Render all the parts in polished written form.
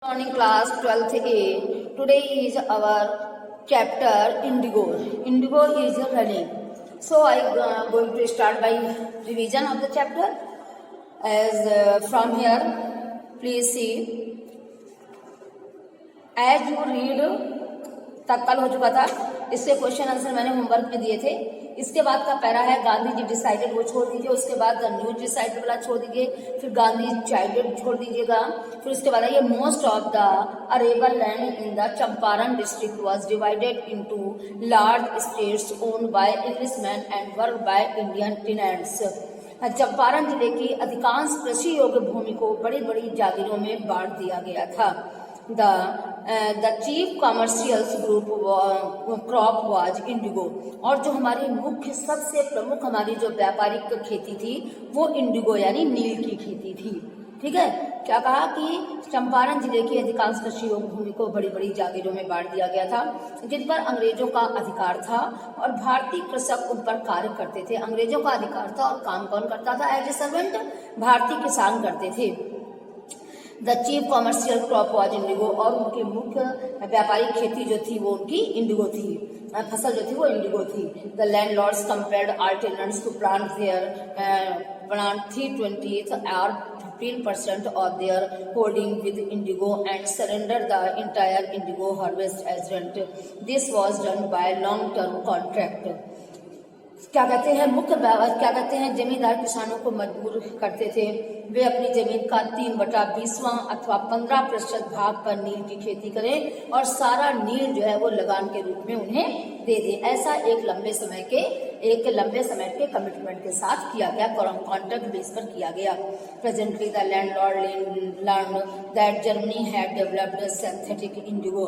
Morning class 12th A. Today is our chapter Indigo. Indigo is running. So I am going to start by revision of the chapter. As from here, please see. As you read, तक कल हो चुका था. इससे question answer मैंने homework में दिए थे. इसके बाद का पैरा है गांधी जी डिसाइडेड, वो छोड़ दीजिए. उसके बाद द न्यूज डिसाइडेड वाला छोड़ दीजिए. फिर गांधी चाइल्डेड छोड़ दीजिएगा. फिर उसके बाद ये most of the arable land in the Champaran district was divided into large states owned by Englishman and work by Indian tenants. Champaran जिले की अधिकांश कृषि योग्य भूमि को बड़ी बड़ी जागीरों में बांट दिया गया था. The chief commercial group crop was Indigo. और जो हमारी मुख्य सबसे प्रमुख हमारी जो व्यापारिक खेती थी वो इंडिगो यानी नील की खेती थी. ठीक है. क्या कहा कि चंपारण जिले की अधिकांश कृषि योग्य भूमि को बड़ी बड़ी जागीरों में बांट दिया गया था जिन पर अंग्रेजों का अधिकार था और भारतीय कृषक उन पर कार्य करते थे. अंग्रेजों का अधिकार था और काम कौन करता था? एज ए सर्वेंट भारतीय किसान करते थे. The chief commercial crop was Indigo. और उनकी मुख्य व्यापारिक खेती जो थी वो उनकी इंडिगो थी. फसल जो थी वो इंडिगो थी. The landlords compared are tenants to plant 3/20 or 15% of their holding with indigo and surrender the entire indigo harvest as rent. This was done by long-term contract. क्या कहते हैं क्या कहते हैं जमींदार किसानों को मजबूर करते थे वे अपनी जमीन का 3/20 अथवा 15% भाग पर नील की खेती करें और सारा नील जो है वो लगान के रूप में उन्हें दे दें. ऐसा एक लंबे समय के कमिटमेंट के साथ किया गया, कॉन्ट्रैक्ट बेस पर किया गया. Presently the landlord learn that Germany had developed synthetic Indigo.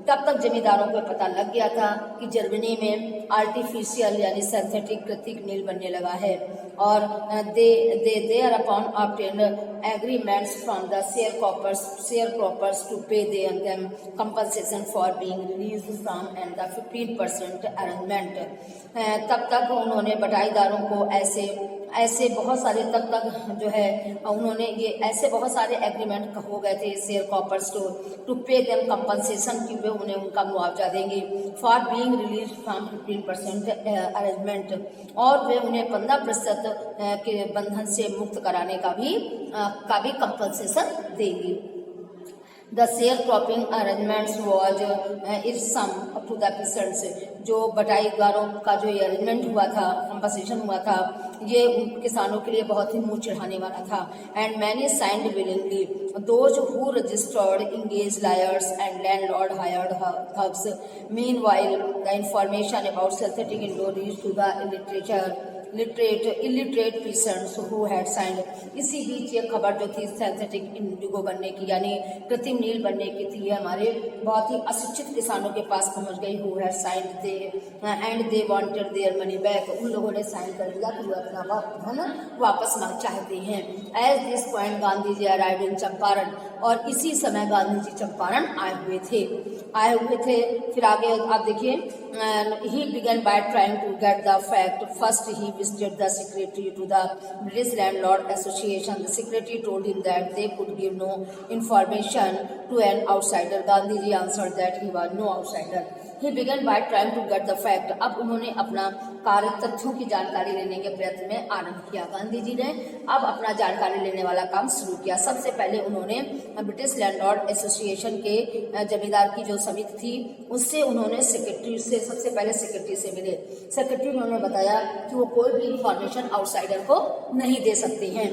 तब तक जमींदारों को पता लग गया था कि जर्मनी में आर्टिफिशियल यानी सिंथेटिक कृत्रिम नील बनने लगा है. और thereupon obtained agreements from the sharecroppers to pay them compensation for being released from and the 15% arrangement. तब तक उन्होंने बटाईदारों को ऐसे बहुत सारे जो है उन्होंने ये ऐसे बहुत सारे एग्रीमेंट हो गए थे sharecroppers to pay them compensation की वे उन्हें उनका मुआवजा देंगे for being released from 15% arrangement. और वे उन्हें 15% के बंधन से मुक्त कराने का भी कंपनसेशन देंगी. The sharecropping arrangements was its sum to the peasants. जो बटाईदारों का जो ये अरेंजमेंट हुआ था, कंपनसेशन हुआ था, ये उन किसानों के लिए बहुत ही मुंह चिढ़ाने वाला था. And many signed willingly. Those who registered engage lawyers and landlord hired thugs. Meanwhile, the information about synthetic indigo reached to the illiterate peasants who had signed. इसी बीच ये खबर जो थी सिंथेटिक इंडिगो बनने की यानी कृत्रिम नील बनने की थी हमारे बहुत ही अशिक्षित किसानों के पास पहुंच गई. who had signed and they wanted their money back. उन लोगों ने साइन कर दिया कि वो अपना धन वापस मांग चाहते हैं. At this point Gandhi ji arrived in Champaran. और इसी समय गांधी जी चंपारण आए हुए थे. फिर आगे आप देखिए. he began by trying to get the fact. First he visited the secretary to the British Landlord Association. The secretary told him that they could give no information to an outsider. Gandhi ji answered that he was no outsider. He began by trying to get the fact. अब उन्होंने अपना कार्य तथ्यों की जानकारी लेने के प्रयत्न में आरंभ किया. गांधी जी ने अब अपना जानकारी लेने वाला काम शुरू किया. सबसे पहले उन्होंने ब्रिटिश लैंडलॉर्ड एसोसिएशन के जमींदार की जो समिति थी उससे उन्होंने सबसे पहले सेक्रेटरी से मिले. सेक्रेटरी ने उन्हें बताया कि वो कोई भी इंफॉर्मेशन आउटसाइडर को नहीं दे सकते हैं.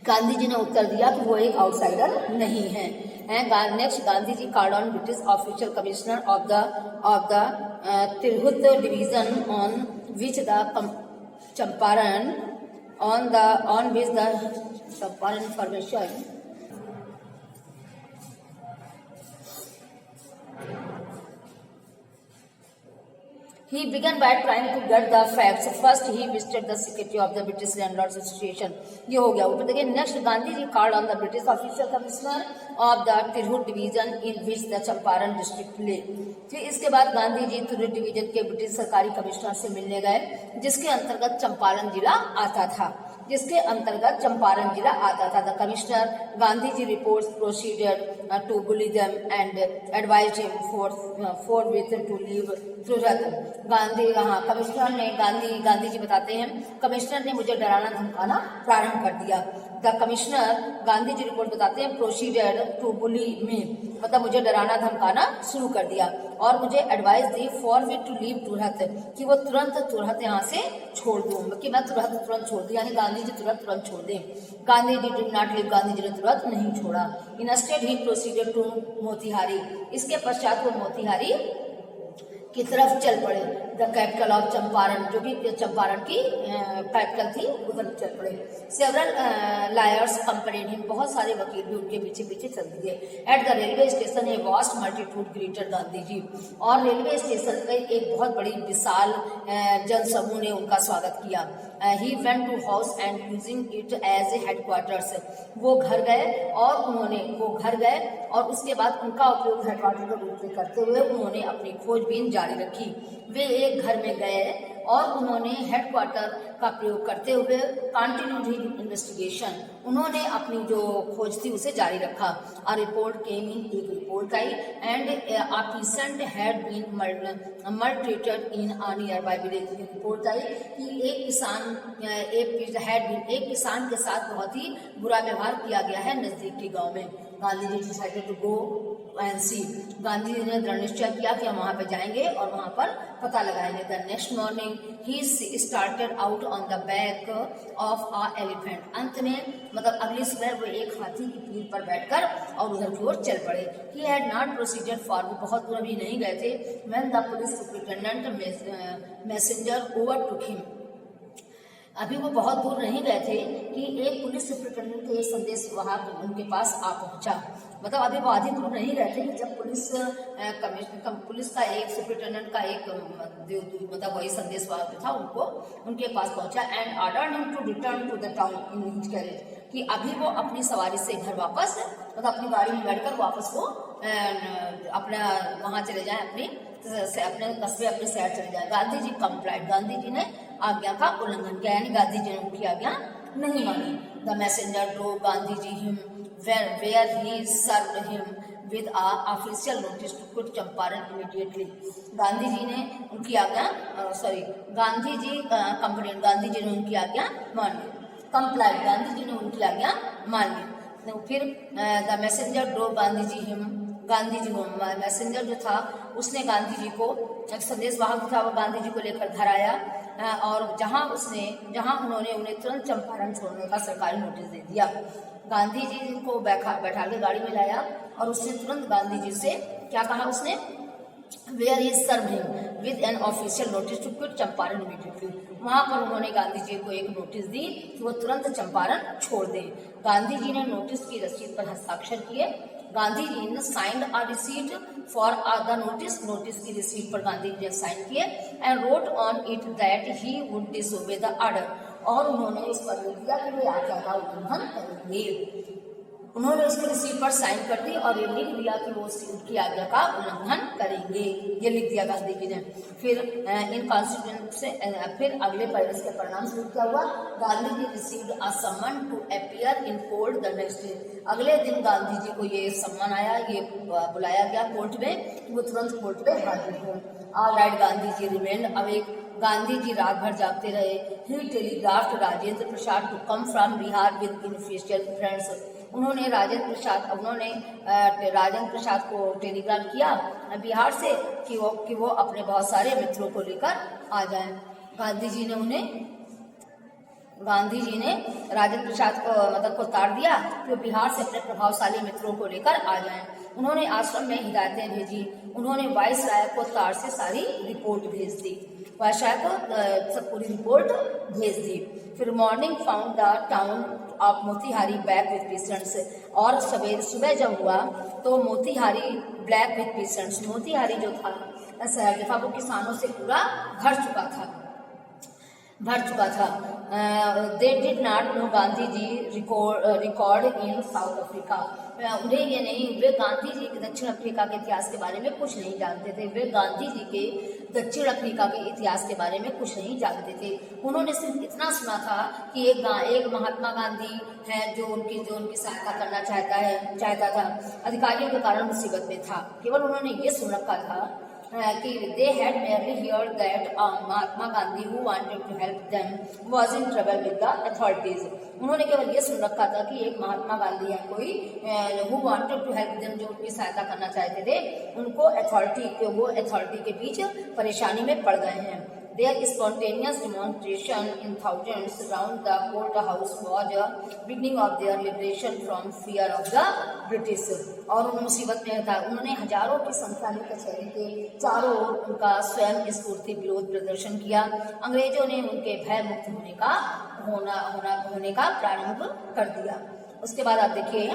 गांधी जी ने उत्तर दिया कि वो एक आउटसाइडर नहीं है. Next Gandhi ji called on British official commissioner of the Tirhut division on which the Champaran information. He began by trying to get the facts. First, he visited the secretary of the British Landlords Association. ये हो गया. ऊपर देखिए. Next, Gandhi ji called on the British official commissioner of the Tirhut division in which the Champaran district ले. फिर इसके बाद Gandhi ji Tirhut division के ब्रिटिश सरकारी कमिश्नर से मिलने गए जिसके अंतर्गत चंपारण जिला आता था. जिसके अंतर्गत चंपारण जिला आता था। The commissioner Gandhi ji reports proceeded to bully them and advised him forthwith to leave Surat. Gandhi ji बताते हैं, कमिश्नर ने मुझे डराना धमकाना प्रारंभ कर दिया। The commissioner Gandhi ji report बताते हैं प्रोसीडेड टू बुली मी, मतलब मुझे डराना धमकाना शुरू कर दिया और मुझे एडवाइस दी फॉरवर्ड टू लीव तुरंत, कि वो तुरंत यहाँ से छोड़ दूं, कि मैं तुरंत छोड़ दूं, यानी गांधी जी तुरंत छोड़ दें। Gandhi ji did not leave, Gandhi ji ने तुरंत नहीं छोड़ा। Instead he proceeded to Motihari, इसके पश्चात वो मोतिहारी की तरफ चल पड़े। द कैपिटल ऑफ चंपारण, जो भी चंपारण की कैपिटल थी, उधर चल पड़े। सेवरल लायर्स कंपनीड हिम, बहुत सारे वकील भी उनके पीछे चल दिए। At the railway station a vast multitude greeted Gandhi ji, और रेलवे स्टेशन पे एक बहुत बड़ी विशाल जनसमूह ने उनका स्वागत किया। He went to house and using it as a headquarters, वो घर गए और उसके बाद उनका उपयोग हेडक्वार्टर के रूप में करते हुए उन्होंने अपनी खोजबीन जारी रखी। वे एक घर में गए और उन्होंने हेडक्वार्टर का प्रयोग करते हुए कंटिन्यूड हिज इन्वेस्टिगेशन, उन्होंने अपनी जो खोज थी उसे जारी रखा। अ रिपोर्ट केम इन, एक रिपोर्ट आई, and a patient had been maltreated in a nearby village, report आई कि एक किसान के साथ बहुत ही बुरा व्यवहार किया गया है नजदीक के गांव में। Gandhi ji decided to go and सी, गांधी जी ने दृढ़ निश्चय किया कि हम वहां पर जाएंगे और वहां पर पता लगाएंगे। The next morning he started out on the back of a elephant, अंत में मतलब अगली सुबह वो एक हाथी की पीठ पर बैठकर और उधर की ओर चल पड़े। He had not proceeded far, वो बहुत दूर अभी नहीं गए थे। When the police superintendent messenger overtook him, अभी वो बहुत दूर नहीं गए थे कि एक पुलिस सुपरिटेंडेंट के संदेश वहां उनके पास आ पहुंचा। मतलब अभी वो अधिक दूर नहीं गए थे कि जब पुलिस का एक सुपरिटेंडेंट का एक मतलब वही संदेश था उनको उनके पास पहुंचा। And ordered him to return to the town in his carriage, कि अभी वो अपनी सवारी से घर वापस, मतलब अपनी गाड़ी में बैठकर वापस वो अपना वहां चले जाए, अपने कस्बे अपने शहर चले जाए। गांधी जी कंप्लाइड, गांधी जी ने आज्ञा का उल्लंघन किया, यानी गांधी जी ने उनकी आज्ञा नहीं मानी। The messenger drove Gandhi ji him where he served him with a official notice to quit Champaran immediately. Gandhi ji ने उनकी आज्ञा गांधी जी ने उनकी आज्ञा मान ली, कंप्लाइड, गांधी जी ने उनकी आज्ञा मान ली। फिर द मैसेंजर ड्रोव गांधी जी को मैसेंजर जो था उसने गांधी जी को, एक संदेश वाहक था, वो गांधी जी को लेकर घर आया और जहां उन्होंने उन्हें तुरंत चंपारण छोड़ने का सरकारी नोटिस दे दिया। गांधी जी को बैठा के गाड़ी में लाया और उसने तुरंत गांधी जी से क्या कहा, उसने where he serve him with an official notice to quit Champaran immediately. वहां पर उन्होंने गांधी जी को एक नोटिस दी कि वो तुरंत चंपारण छोड़ दें। गांधी जी ने नोटिस की रसीद पर हस्ताक्षर किए। गांधी जी ने signed a receipt for the notice की रिसीट पर गांधी जी ने साइन किए and wrote on it that he would disobey the order, और उन्होंने इस पर लिख दिया कि वे आज्ञा का उल्लंघन करेंगे। उन्होंने उसकी रिसीट पर साइन कर दी और ये लिख दिया कि वो उनकी आज्ञा का उल्लंघन करेंगे, ये लिख दिया गांधी जी ने। फिर इन कॉन्स्टिट्यूशन से फिर अगले इसके परिणाम स्वरूप क्या हुआ, Gandhi ji received a summon to appear in court the next day. अगले दिन गांधी जी को ये सम्मान आया, ये बुलाया गया कोर्ट में कि वो तुरंत कोर्ट में हाजिर हो। Alright, Gandhi ji remained awake, Gandhi ji रात भर जागते रहे। He telegraphed Rajendra Prasad to come from Bihar with unofficial friends, उन्होंने राजेंद्र प्रसाद को टेलीग्राम किया बिहार से कि वो अपने बहुत सारे मित्रों को लेकर आ जाएं। गांधी जी ने राजेंद्र प्रसाद को तार दिया कि वो बिहार से अपने प्रभावशाली मित्रों को लेकर आ जाएं। उन्होंने आश्रम में हिदायतें भेजी। उन्होंने वायसराय को तार से सारी रिपोर्ट भेज दी, वायसराय को सब पूरी रिपोर्ट भेज दी। फिर morning found the town of Motihari back with patients, और सुबह जब हुआ तो Motihari black with patients, Motihari जो था शहर जो था वो किसानों से पूरा भर चुका था। They did not know Gandhi ji record in South Africa, उन्हें ये नहीं, वे गांधी जी दक्षिण अफ्रीका के इतिहास के बारे में कुछ नहीं जानते थे। वे गांधी जी के दक्षिण अफ्रीका के इतिहास के बारे में कुछ नहीं जानते थे। उन्होंने सिर्फ इतना सुना था कि एक महात्मा गांधी है जो उनकी सहायता करना चाहता था, अधिकारियों के कारण मुसीबत में था। केवल उन्होंने ये सुन रखा था कि they had merely heard that Mahatma Gandhi, who wanted to help them, was in trouble with the authorities. उन्होंने केवल ये सुन रखा था कि एक महात्मा गांधी है कोई who wanted to help them, जो उनकी सहायता करना चाहते थे, उनको अथॉरिटी के बीच परेशानी में पड़ गए हैं। Their spontaneous demonstration in thousands around the courthouse was a beginning of their liberation from fear of the British. और उन मुसीबत में था, उन्होंने हजारों की संख्या में कचहरी के चारों ओर उनका स्वयं स्फूर्ति विरोध प्रदर्शन किया। अंग्रेजों ने उनके भय मुक्त होने का प्रारंभ कर दिया। उसके बाद आप देखिए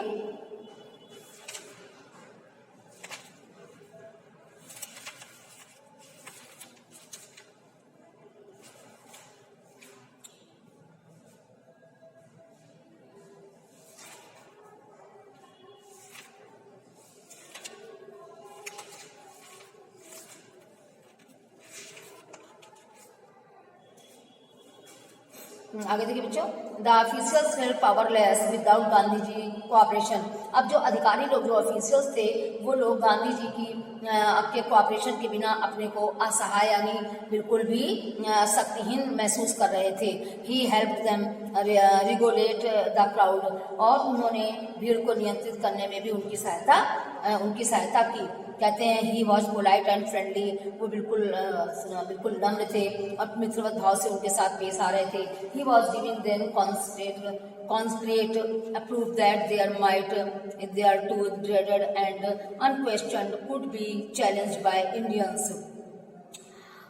आगे देखिए बच्चों, the officials felt powerless without Gandhi ji cooperation. अब जो अधिकारी लोग, जो ऑफिशियल्स थे, वो लोग गांधी जी के कोऑपरेशन के बिना अपने को असहाय यानी बिल्कुल भी शक्तिहीन महसूस कर रहे थे। He help them regulate the crowd, और उन्होंने भीड़ को नियंत्रित करने में भी उनकी सहायता की। कहते हैं he was polite and friendly, वो बिल्कुल नम्र थे और मित्रवत भाव से उनके साथ पेश आ रहे थे। He was giving them conscript approved that their might, their too dreaded and unquestioned, could be challenged by Indians.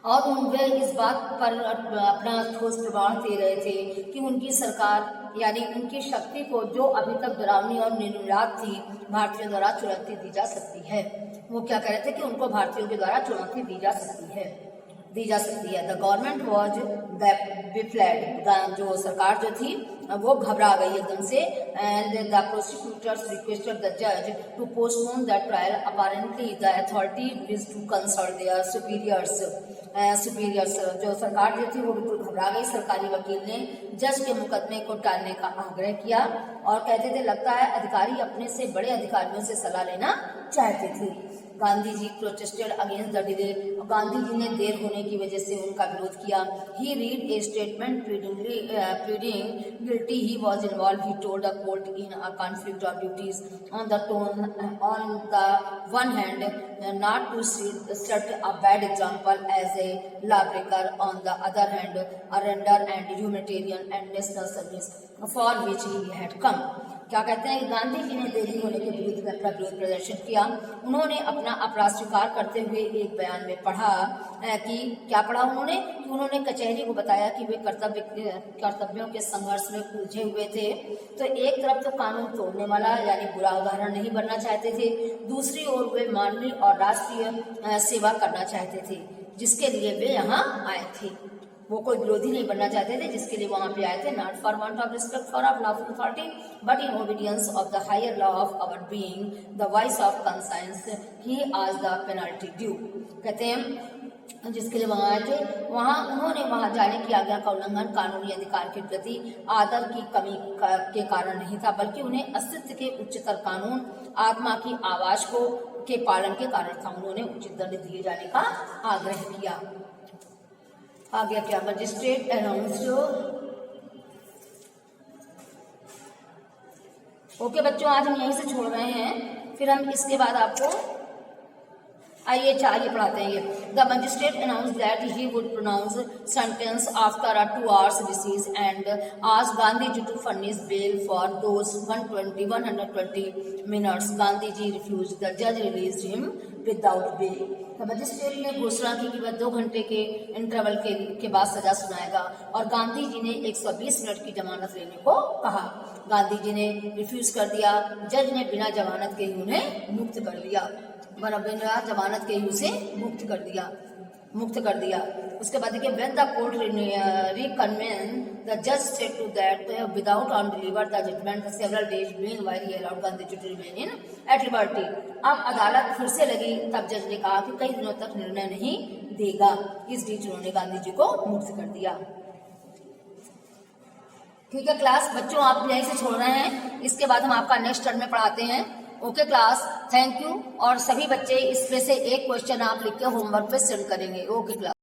और वे इस बात पर अपना ठोस प्रमाण दे रहे थे कि उनकी सरकार यानी उनकी शक्ति को, जो अभी तक डरावनी और निर्विवाद थी, भारतीयों द्वारा चुनौती दी जा सकती है। वो क्या कह रहे थे कि उनको भारतीयों के द्वारा चुनौती दी जा सकती है। द गवर्नमेंट वॉज बिफ्लेड, जो सरकार जो थी वो घबरा गई एकदम से। And the prosecutors requested the जज to postpone the trial. Apparently the authority wish to consult their superiors. जो सरकार जो थी वो बिल्कुल घबरा गई। सरकारी वकील ने जज के मुकदमे को टालने का आग्रह किया और कहते थे लगता है अधिकारी अपने से बड़े अधिकारियों से सलाह लेना चाहते थे। Gandhi ji protested against the delay, Gandhi ji ने देर होने की वजह से उनका विरोध किया। He read a statement pleading guilty he was involve. He told the court in a conflict of duties on the one hand not to set a bad example as a lawbreaker, on the other hand a render and humanitarian and national service for which he had come. क्या कहते हैं, गांधी जी ने देरी होने के विरुद्ध में अपना विरोध प्रदर्शन किया। उन्होंने अपना अपराध स्वीकार करते हुए एक बयान में पढ़ा कि क्या पढ़ा उन्होंने कचहरी को बताया कि वे कर्तव्यों के संघर्ष में उलझे हुए थे। तो एक तरफ तो कानून तोड़ने वाला यानी बुरा उदाहरण नहीं बनना चाहते थे, दूसरी ओर वे मानवीय और राष्ट्रीय सेवा करना चाहते थे, जिसके लिए वे यहाँ आए थे। वो कोई विरोधी नहीं बनना चाहते थे, जिसके लिए वहां पे आए थे। Not for want of respect for of lawful authority but in obedience of the higher law of our being the voice of conscience he आज द पेनल्टी ड्यू। कहते हैं जिसके लिए वहां आए थे, उन्होंने वहां जाने की आज्ञा का उल्लंघन कानूनी अधिकार के प्रति आदर की कमी के कारण नहीं था, बल्कि उन्हें अस्तित्व के उच्चतर कानून आत्मा की आवाज के पालन के कारण था। उन्होंने उचित दंड दिए जाने का आग्रह किया। आगे क्या, मजिस्ट्रेट अनाउंस्ड। ओके बच्चों, आज हम यहीं से छोड़ रहे हैं, फिर हम इसके बाद आपको आइए चाहिए पढ़ाते हैं। ये the magistrate announce that he would pronounce sentence after a 2 hours disease and आज Gandhi ji to furnish bail for those 120 minutes. Gandhi ji refuse, the जज release him without bail. The magistrate ने घोषणा की कि वह 2 घंटे के इंटरवल के बाद सजा सुनाएगा और गांधी जी ने 120 मिनट की जमानत लेने को कहा। गांधी जी ने रिफ्यूज कर दिया, जज ने बिना जमानत के ही उन्हें मुक्त कर लिया, बिना जमानत के ही उसे मुक्त कर दिया। उसके बाद देखिए, when the court reconvened, the judge said to that without on deliver the judgment several days meanwhile he allowed Gandhi to remain at liberty. अब अदालत फिर से लगी, तब जज ने कहा कि कई दिनों तक निर्णय नहीं देगा। इस बीच उन्होंने गांधी जी को मुक्त कर दिया। ठीक है क्लास, बच्चों आप यहीं से छोड़ रहे हैं, इसके बाद हम आपका नेक्स्ट टर्म में पढ़ाते हैं। Okay class, thank you. और सभी बच्चे इसमें से एक क्वेश्चन आप लिख के होमवर्क पे सेंड करेंगे। Okay class.